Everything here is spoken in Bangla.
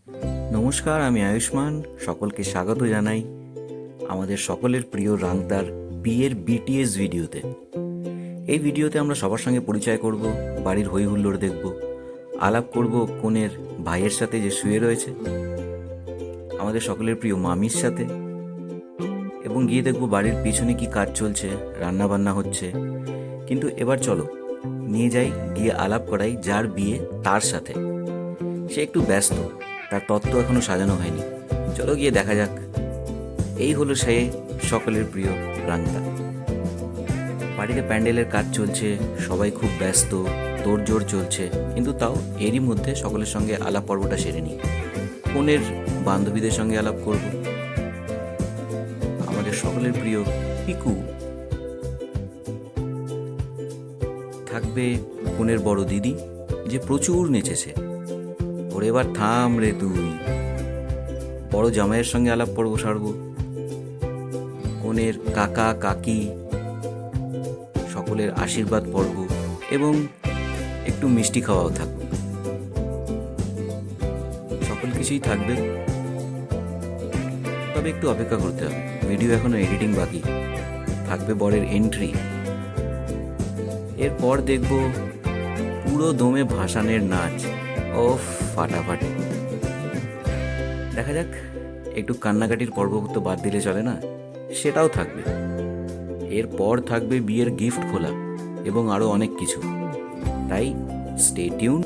নমস্কার, আমি আয়ুষ্মান। সকলকে স্বাগত জানাই আমাদের সকলের প্রিয় রাংতার বিয়ের বিটিএস ভিডিওতে। এই ভিডিওতে আমরা সবার সঙ্গে পরিচয় করব, বাড়ির হই হুল্লোড় দেখব, আলাপ করব কনের ভাইয়ের সাথে যে শুয়ে রয়েছে, আমাদের সকলের প্রিয় মামির সাথে, এবং গিয়ে দেখব বাড়ির পিছনে কি কাজ চলছে, রান্না বান্না হচ্ছে। কিন্তু এবার চলো নিয়ে যাই, গিয়ে আলাপ করাই যার বিয়ে তার সাথে। সে একটু ব্যস্ত, তার তত্ত্ব এখনো সাজানো হয়নি। চলো গিয়ে দেখা যাক। এই হলো সে সকলের প্রিয় রাংতা। বাড়িতে প্যান্ডেলের কাজ চলছে, সবাই খুব ব্যস্ত, তোড়জোড় চলছে, কিন্তু তাও এরই মধ্যে সকলের সঙ্গে আলাপ পর্বটা সেরে নিই। কনের বান্ধবীদের সঙ্গে আলাপ করব। আমাদের সকলের প্রিয় পিকু থাকবে, কনের বড় দিদি যে প্রচুর নেচেছে। ওর এবার থাম রে তুই। বড় জামাইয়ের সঙ্গে আলাপ পর্ব সারব। কনের কাকা কাকি সকলের আশীর্বাদ পর্ব এবং একটু মিষ্টি খাওয়াও থাকবে। সকল কিছুই থাকবে, তবে একটু অপেক্ষা করতে হবে। ভিডিও এখনো এডিটিং বাকি। থাকবে বরের এন্ট্রি, এরপর দেখব পুরো দমে ভাসানের নাচ। ও ফাটাফাটি। দেখা যাক, একটু কান্নাকাটির পর্ব তো বাদ দিলে চলে না, সেটাও থাকবে। এরপর থাকবে বিয়ের গিফট খোলা এবং আরও অনেক কিছু। তাই স্টে টিউন।